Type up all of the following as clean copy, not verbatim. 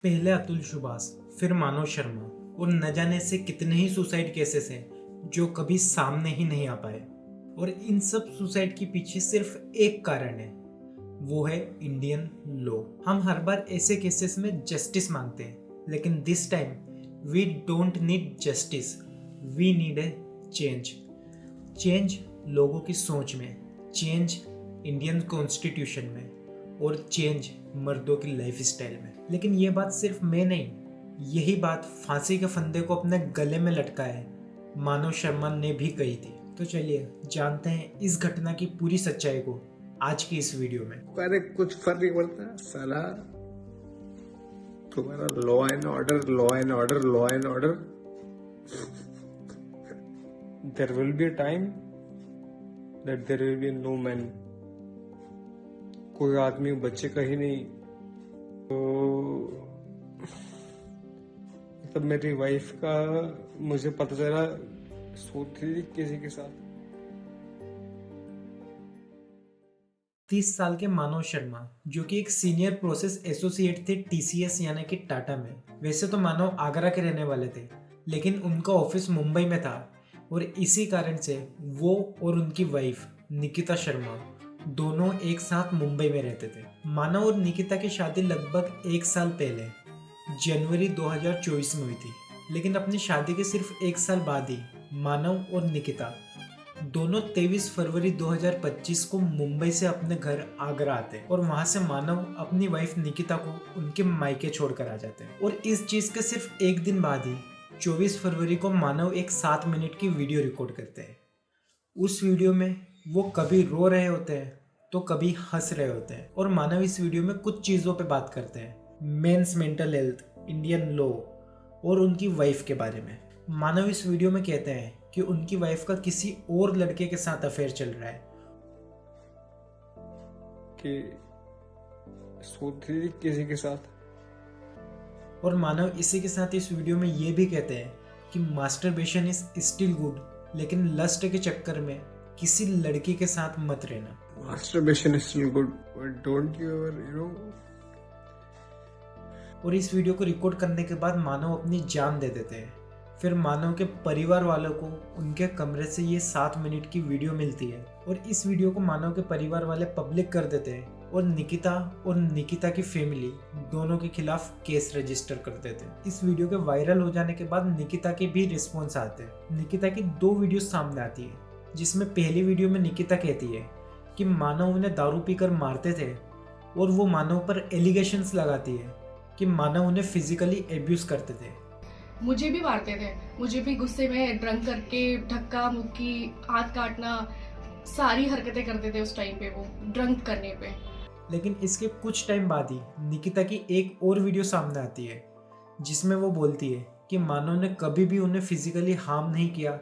पहले अतुल सुभाष, फिर मानव शर्मा और न जाने से कितने ही सुसाइड केसेस हैं जो कभी सामने ही नहीं आ पाए। और इन सब सुसाइड के पीछे सिर्फ एक कारण है, वो है इंडियन लॉ। हम हर बार ऐसे केसेस में जस्टिस मांगते हैं, लेकिन this time we don't need justice, we need a change. Change लोगों की सोच में, चेंज इंडियन कॉन्स्टिट्यूशन में और चेंज मर्दों की लाइफ स्टाइल में। लेकिन ये बात सिर्फ मैं नहीं, यही बात फांसी के फंदे को अपने गले में लटकाए मानव शर्मा ने भी कही थी। तो चलिए जानते हैं इस घटना की पूरी सच्चाई को आज की इस वीडियो में। अरे कुछ फर्क नहीं पड़ता साला, तुम्हारा law and order, law and order, law and order. There will be a time that there will be no man. कोई आदमी बच्चे का ही नहीं। तो तब मेरी वाइफ का मुझे पता चला सोती थी किसी के साथ। 30 साल के मानव शर्मा, जो कि एक सीनियर प्रोसेस एसोसिएट थे टीसीएस यानी कि टाटा में। वैसे तो मानव आगरा के रहने वाले थे, लेकिन उनका ऑफिस मुंबई में था और इसी कारण से वो और उनकी वाइफ निकिता शर्मा दोनों एक साथ मुंबई में रहते थे। मानव और निकिता की शादी लगभग 1 साल पहले जनवरी 2024 में हुई थी, लेकिन अपनी शादी के सिर्फ 1 साल बाद ही मानव और निकिता दोनों 23 फरवरी 2025 को मुंबई से अपने घर आगरा आते हैं और वहां से मानव अपनी वाइफ निकिता को उनके मायके छोड़कर आ जाते हैं। और इस चीज के सिर्फ एक दिन बाद ही 24 फरवरी को मानव एक 7 मिनट की वीडियो रिकॉर्ड करते हैं। उस वीडियो में वो कभी रो रहे होते हैं तो कभी हंस रहे होते हैं। और मानव इस वीडियो में कुछ चीज़ों पे बात करते हैं, men's mental health, Indian law और उनकी वाइफ के बारे में। मानव इस वीडियो में कहते हैं कि उनकी वाइफ का किसी और लड़के के साथ अफेयर चल रहा है कि सोती थी किसी के साथ। और मानव इसी के साथ इस वीडियो में ये भी कहते हैं कि मास्टरबेशन इज स्टिल गुड, लेकिन लस्ट के चक्कर में किसी लड़की के साथ मत रहना। Masturbation is still good, but don't you ever, और इस वीडियो को रिकॉर्ड करने के बाद मानव अपनी जान दे देते हैं। फिर मानव के परिवार वालों को उनके कमरे से ये 7 मिनट की वीडियो मिलती है और इस वीडियो को मानव के परिवार वाले पब्लिक कर देते हैं और निकिता की फैमिली दोनों के खिलाफ केस रजिस्टर कर देते हैं। इस वीडियो के वायरल हो जाने के बाद निकिता के भी रिस्पॉन्स आते हैं। निकिता की 2 वीडियो सामने आती है, जिसमें पहली वीडियो में निकिता कहती है कि मानव उन्हें दारू पीकर मारते थे और वो मानव पर एलिगेशंस लगाती है कि मानव उन्हें फिजिकली एब्यूज करते थे। मुझे भी मारते थे, मुझे भी गुस्से में ड्रंक करके धक्का मुक्की, हाथ काटना, सारी हरकतें करते थे उस टाइम पे वो ड्रंक करने पे। लेकिन इसके कुछ टाइम बाद ही निकिता की एक और वीडियो सामने आती है, जिसमें वो बोलती है कि मानव ने कभी भी उन्हें फिजिकली हार्म नहीं किया,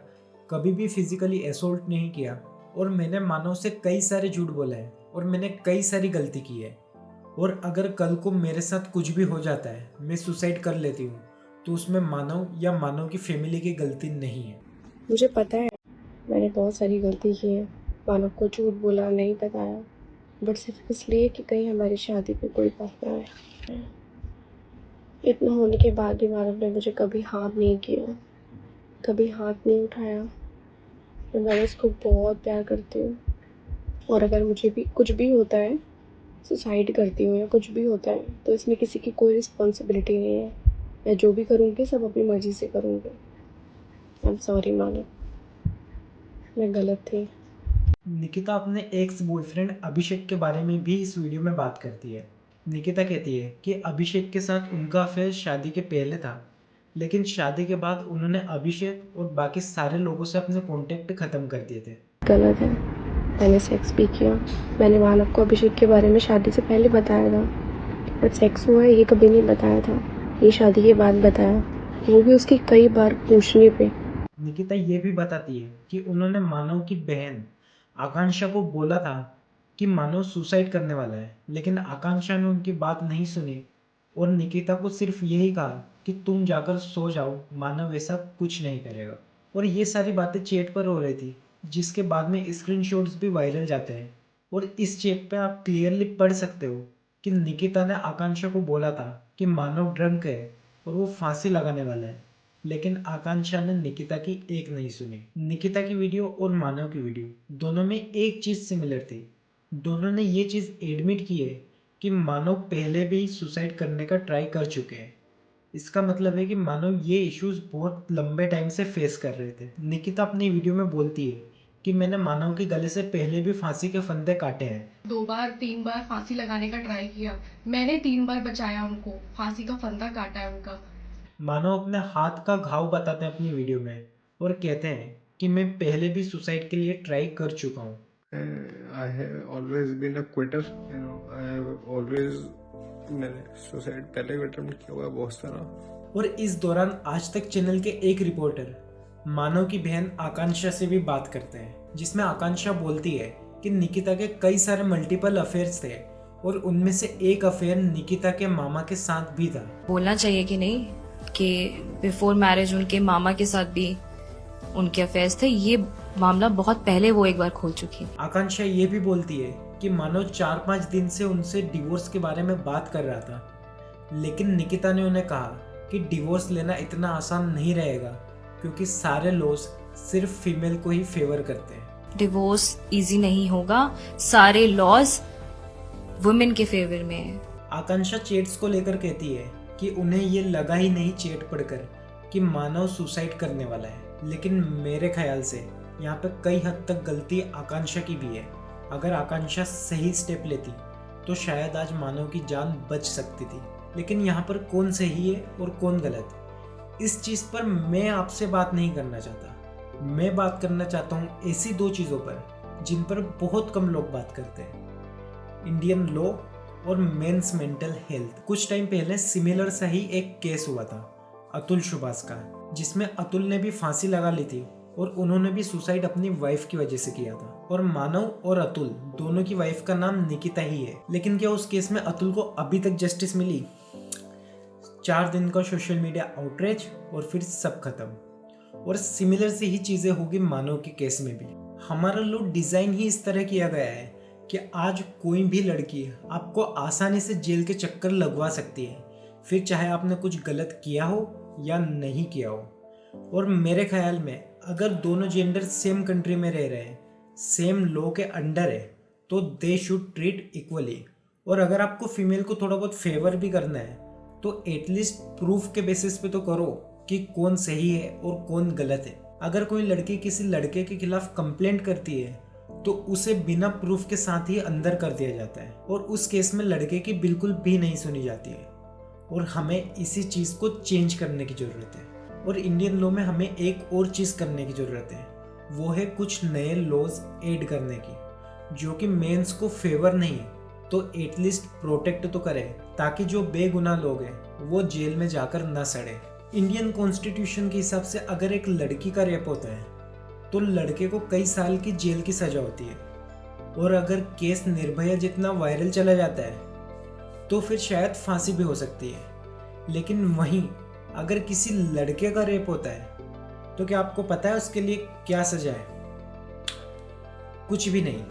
कभी भी फिजिकली असॉल्ट नहीं किया और मैंने मानव से कई सारे झूठ बोला है और मैंने कई सारी गलती की है। और अगर कल को मेरे साथ कुछ भी हो जाता है, मैं सुसाइड कर लेती हूँ, तो उसमें मानव या मानव की फैमिली की गलती नहीं है। मुझे पता है मैंने बहुत सारी गलती की है, मानव को झूठ बोला, नहीं बताया, बट सिर्फ इसलिए कि कहीं हमारी शादी पे कोई बात ना आए। इतना होने के बाद भी मानव ने मुझे कभी हाथ नहीं किया, कभी हाथ नहीं उठाया। मैं उसको बहुत प्यार करती हूँ और अगर मुझे भी कुछ भी होता है, सुसाइड करती हूँ या कुछ भी होता है, तो इसमें किसी की कोई रिस्पॉन्सिबिलिटी नहीं है। मैं जो भी करूँगी सब अपनी मर्जी से करूँगी। आई एम सॉरी मानव, मैं गलत थी। निकिता अपने एक्स बॉयफ्रेंड अभिषेक के बारे में भी इस वीडियो में बात करती है। निकिता कहती है कि अभिषेक के साथ उनका अफेयर शादी के पहले था, लेकिन शादी के बाद उन्होंने अभिषेक और बाकी सारे लोगों से अपने कॉन्टेक्ट खत्म कर दिए थे। गलत है, मैंने सेक्स भी किया। मैंने मानव को अभिषेक के बारे में शादी से पहले बताया था, बट सेक्स हुआ है ये कभी नहीं बताया था, ये शादी के बाद बताया, वो भी उसकी कई बार पूछने पे। निकिता ये भी बताती है कि उन्होंने मानव की बहन आकांक्षा को बोला था कि मानव सुसाइड करने वाला है, लेकिन आकांक्षा ने उनकी बात नहीं सुनी और निकिता को सिर्फ यही कहा कि तुम जाकर सो जाओ, मानव ऐसा कुछ नहीं करेगा। और ये सारी बातें चैट पर हो रही थी, जिसके बाद में स्क्रीनशॉट्स भी वायरल जाते हैं और इस चैट पे आप क्लियरली पढ़ सकते हो कि निकिता ने आकांक्षा को बोला था कि मानव ड्रंक है और वो फांसी लगाने वाला है, लेकिन आकांक्षा ने निकिता की एक नहीं सुनी। निकिता की वीडियो और मानव की वीडियो दोनों में एक चीज सिमिलर थी। दोनों ने ये चीज एडमिट की है कि मानव पहले भी सुसाइड करने का ट्राई कर चुके हैं। इसका मतलब है कि मानव ये इश्यूज बहुत लंबे टाइम से फेस कर रहे थे। निकिता अपनी वीडियो में बोलती है कि मैंने मानव के गले से पहले भी फांसी के फंदे काटे हैं। 2 बार 3 बार फांसी लगाने का ट्राई किया, मैंने 3 बार बचाया उनको, फांसी का फंदा काटा है उनका। मानव अपने हाथ का घाव बताते हैं अपनी वीडियो में और कहते हैं कि मैं पहले भी सुसाइड के लिए ट्राई कर चुका हूँ। I have always been a quitter. I have always मैंने सुसाइड पहले भी अटेम्प्ट किया हुआ है बहुत सारा। और इस दौरान आज तक चैनल के एक रिपोर्टर मानव की बहन आकांक्षा से भी बात करते हैं, जिसमें आकांक्षा बोलती है कि निकिता के कई सारे मल्टीपल अफेयर्स थे और उनमें से एक अफेयर निकिता के मामा के साथ भी था। बोलना चाहिए कि नहीं कि बिफोर मैरिज उनके मामा के साथ भी उनके अफेयर्स थे। ये मामला बहुत पहले वो एक बार खोल चुकी है। आकांक्षा ये भी बोलती है कि मानव 4-5 दिन से उनसे डिवोर्स के बारे में बात कर रहा था, लेकिन निकिता ने उन्हें कहा कि डिवोर्स लेना इतना आसान नहीं रहेगा क्योंकि सारे लॉज सिर्फ फीमेल को ही फेवर करते हैं। डिवोर्स इजी नहीं होगा, सारे लॉज वुमेन के फेवर में है। आकांक्षा चेट्स को लेकर कहती है कि उन्हें ये लगा ही नहीं चेट पढ़कर कि मानव सुसाइड करने वाला है, लेकिन मेरे ख्याल से यहाँ पे कई हद तक गलती आकांक्षा की भी है। अगर आकांक्षा सही स्टेप लेती तो शायद आज मानव की जान बच सकती थी। लेकिन यहाँ पर कौन सही है और कौन गलत, इस चीज़ पर मैं आपसे बात नहीं करना चाहता। मैं बात करना चाहता हूँ ऐसी 2 चीज़ों पर जिन पर बहुत कम लोग बात करते हैं, इंडियन लॉ और मेंस मेंटल हेल्थ। कुछ टाइम पहले सिमिलर सा ही एक केस हुआ था अतुल सुभाष का, जिसमें अतुल ने भी फांसी लगा ली थी और उन्होंने भी सुसाइड अपनी वाइफ की वजह से किया था। और मानव और अतुल दोनों की वाइफ का नाम निकिता ही है। लेकिन क्या उस केस में अतुल को अभी तक जस्टिस मिली? 4 दिन का सोशल मीडिया आउटरीच और फिर सब खत्म। और सिमिलर से ही चीजें होगी मानव के केस में भी। हमारा लॉ डिजाइन ही इस तरह किया गया है कि आज कोई भी लड़की आपको आसानी से जेल के चक्कर लगवा सकती है, फिर चाहे आपने कुछ गलत किया हो या नहीं किया हो। और मेरे ख्याल में अगर दोनों जेंडर सेम कंट्री में रह रहे हैं, सेम लॉ के अंडर है, तो दे शुड ट्रीट इक्वली। और अगर आपको फीमेल को थोड़ा बहुत फेवर भी करना है तो एटलीस्ट प्रूफ के बेसिस पे तो करो कि कौन सही है और कौन गलत है। अगर कोई लड़की किसी लड़के के खिलाफ कंप्लेंट करती है तो उसे बिना प्रूफ के साथ ही अंदर कर दिया जाता है और उस केस में लड़के की बिल्कुल भी नहीं सुनी जाती है। और हमें इसी चीज़ को चेंज करने की ज़रूरत है। और इंडियन लॉ में हमें एक और चीज़ करने की ज़रूरत है, वो है कुछ नए लॉज ऐड करने की जो कि मेंस को फेवर नहीं तो एटलीस्ट प्रोटेक्ट तो करे, ताकि जो बेगुनाह लोग हैं वो जेल में जाकर न सड़े। इंडियन कॉन्स्टिट्यूशन के हिसाब से अगर एक लड़की का रेप होता है तो लड़के को कई साल की जेल की सजा होती है। और अगर केस निर्भया जितना वायरल चला जाता है तो फिर शायद फांसी भी हो सकती है। लेकिन वहीं अगर किसी लड़के का रेप होता है तो क्या आपको पता है उसके लिए क्या सजा है? कुछ भी नहीं,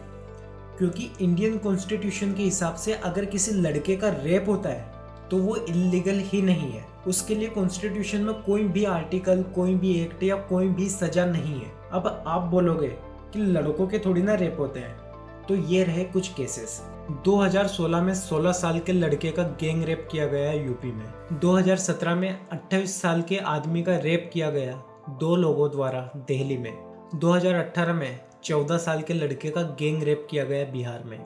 क्योंकि इंडियन कॉन्स्टिट्यूशन के हिसाब से अगर किसी लड़के का रेप होता है तो वो इलीगल ही नहीं है। उसके लिए कॉन्स्टिट्यूशन में कोई भी आर्टिकल, कोई भी एक्ट या कोई भी सजा नहीं है। अब आप बोलोगे कि लड़कों के थोड़ी ना रेप होते हैं, तो ये रहे कुछ केसेस। 2016 में 16 साल के लड़के का गैंग रेप किया गया यूपी में। 2017 में 28 साल के आदमी का रेप किया गया 2 लोगों द्वारा दिल्ली में। 2018 में 14 साल के लड़के का गैंग रेप किया गया बिहार में।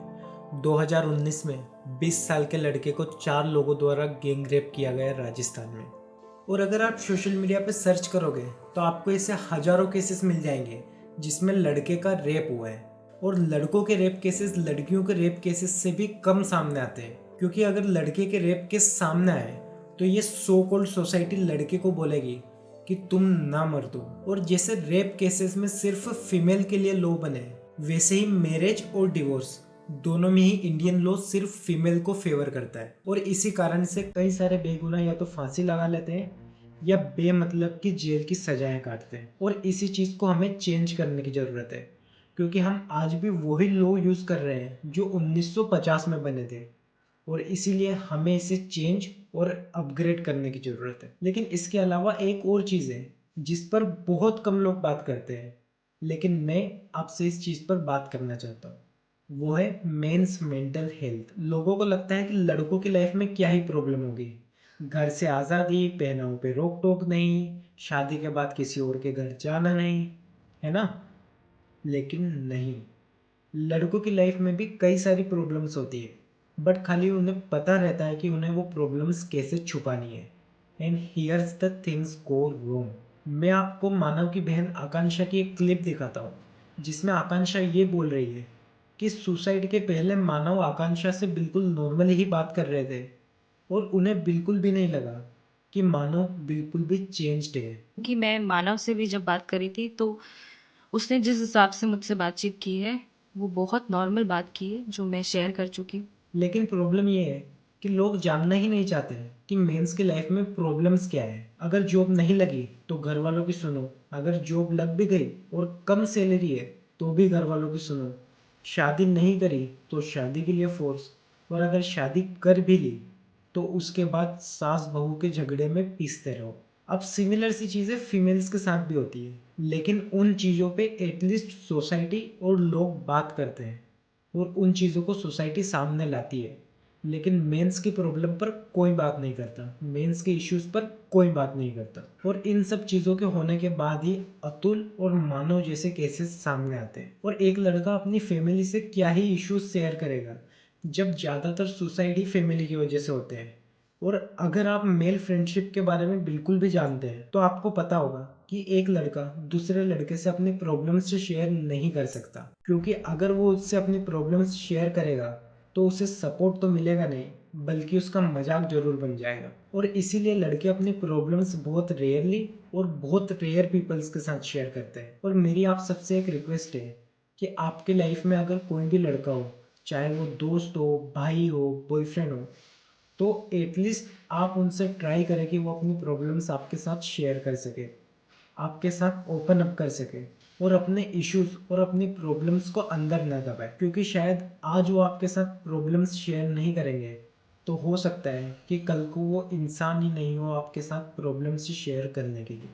2019 में 20 साल के लड़के को 4 लोगों द्वारा गैंग रेप किया गया राजस्थान में। और अगर आप सोशल मीडिया पे सर्च करोगे तो आपको ऐसे हजारों केसेस मिल जाएंगे जिसमें लड़के का रेप हुआ है। और लड़कों के रेप केसेस लड़कियों के रेप केसेस से भी कम सामने आते हैं, क्योंकि अगर लड़के के रेप केस सामने आए तो ये सो कॉल्ड सोसाइटी लड़के को बोलेगी कि तुम ना मर दो। और जैसे रेप केसेस में सिर्फ फीमेल के लिए लॉ बने, वैसे ही मैरिज और डिवोर्स दोनों में ही इंडियन लॉ सिर्फ फीमेल को फेवर करता है। और इसी कारण से कई सारे बेगुनाह या तो फांसी लगा लेते हैं या बेमतलब की जेल की सजाएं काटते हैं। और इसी चीज़ को हमें चेंज करने की ज़रूरत है, क्योंकि हम आज भी वही लॉ यूज़ कर रहे हैं जो 1950 में बने थे। और इसीलिए हमें इसे चेंज और अपग्रेड करने की ज़रूरत है। लेकिन इसके अलावा एक और चीज़ है जिस पर बहुत कम लोग बात करते हैं, लेकिन मैं आपसे इस चीज़ पर बात करना चाहता हूँ। वो है मेंस मेंटल हेल्थ। लोगों को लगता है कि लड़कों की लाइफ में क्या ही प्रॉब्लम होगी, घर से आज़ादी, पहनाव पे रोक टोक नहीं, शादी के बाद किसी और के घर जाना नहीं, है ना? लेकिन नहीं, लड़कों की लाइफ में भी कई सारी प्रॉब्लम्स होती है, बट खाली उन्हें पता रहता है कि उन्हें वो प्रॉब्लम्स कैसे छुपानी है। And here's the things go wrong. मैं आपको मानव की बहन आकांक्षा की एक क्लिप दिखाता हूँ, जिसमें आकांक्षा ये बोल रही है कि सुसाइड के पहले मानव आकांक्षा से बिल्कुल नॉर्मल ही बात कर रहे थे और उन्हें बिल्कुल भी नहीं लगा कि मानव बिल्कुल भी चेंज्ड है। कि मैं मानव से भी जब बात करी थी तो उसने जिस हिसाब से मुझसे बातचीत की है वो बहुत नॉर्मल बात की है जो मैं शेयर कर चुकी हूँ। लेकिन प्रॉब्लम ये है कि लोग जानना ही नहीं चाहते कि मेंस की लाइफ में प्रॉब्लम्स क्या है। अगर जॉब नहीं लगी तो घर वालों की सुनो, अगर जॉब लग भी गई और कम सैलरी है तो भी घर वालों की सुनो, शादी नहीं करी तो शादी के लिए फोर्स, और अगर शादी कर भी ली तो उसके बाद सास बहू के झगड़े में पीसते रहो। अब सिमिलर सी चीज़ें फीमेल्स के साथ भी होती है, लेकिन उन चीज़ों पे एटलीस्ट सोसाइटी और लोग बात करते हैं और उन चीज़ों को सोसाइटी सामने लाती है। लेकिन मेंस की प्रॉब्लम पर कोई बात नहीं करता, मेंस के इश्यूज पर कोई बात नहीं करता। और इन सब चीज़ों के होने के बाद ही अतुल और मानव जैसे केसेस सामने आते हैं। और एक लड़का अपनी फैमिली से क्या ही इश्यूज शेयर करेगा जब ज़्यादातर सुसाइड ही फैमिली की वजह से होते हैं। और अगर आप मेल फ्रेंडशिप के बारे में बिल्कुल भी जानते हैं तो आपको पता होगा कि एक लड़का दूसरे लड़के से अपनी प्रॉब्लम्स शेयर नहीं कर सकता, क्योंकि अगर वो उससे अपनी प्रॉब्लम्स शेयर करेगा तो उसे सपोर्ट तो मिलेगा नहीं, बल्कि उसका मजाक जरूर बन जाएगा। और इसीलिए लड़के अपनी प्रॉब्लम्स बहुत रेयरली और बहुत रेयर पीपल्स के साथ शेयर करते हैं। और मेरी आप सबसे एक रिक्वेस्ट है कि आपके लाइफ में अगर कोई भी लड़का हो, चाहे वो दोस्त हो, भाई हो, बॉयफ्रेंड हो, तो एटलीस्ट आप उनसे ट्राई करें कि वो अपनी प्रॉब्लम्स आपके साथ शेयर कर सके, आपके साथ ओपन अप कर सके और अपने इश्यूज और अपनी प्रॉब्लम्स को अंदर न दबाए। क्योंकि शायद आज वो आपके साथ प्रॉब्लम्स शेयर नहीं करेंगे तो हो सकता है कि कल को वो इंसान ही नहीं हो आपके साथ प्रॉब्लम्स शेयर करने के लिए।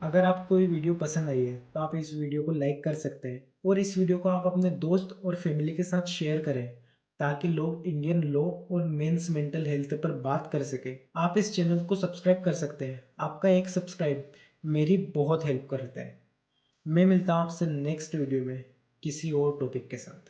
अगर आपको ये वीडियो पसंद आई है तो आप इस वीडियो को लाइक कर सकते हैं और इस वीडियो को आप अपने दोस्त और फैमिली के साथ शेयर करें, ताकि लोग इंडियन लॉ और मेंस मेंटल हेल्थ पर बात कर सके। आप इस चैनल को सब्सक्राइब कर सकते हैं, आपका एक सब्सक्राइब मेरी बहुत हेल्प करता है। मैं मिलता हूँ आपसे नेक्स्ट वीडियो में किसी और टॉपिक के साथ।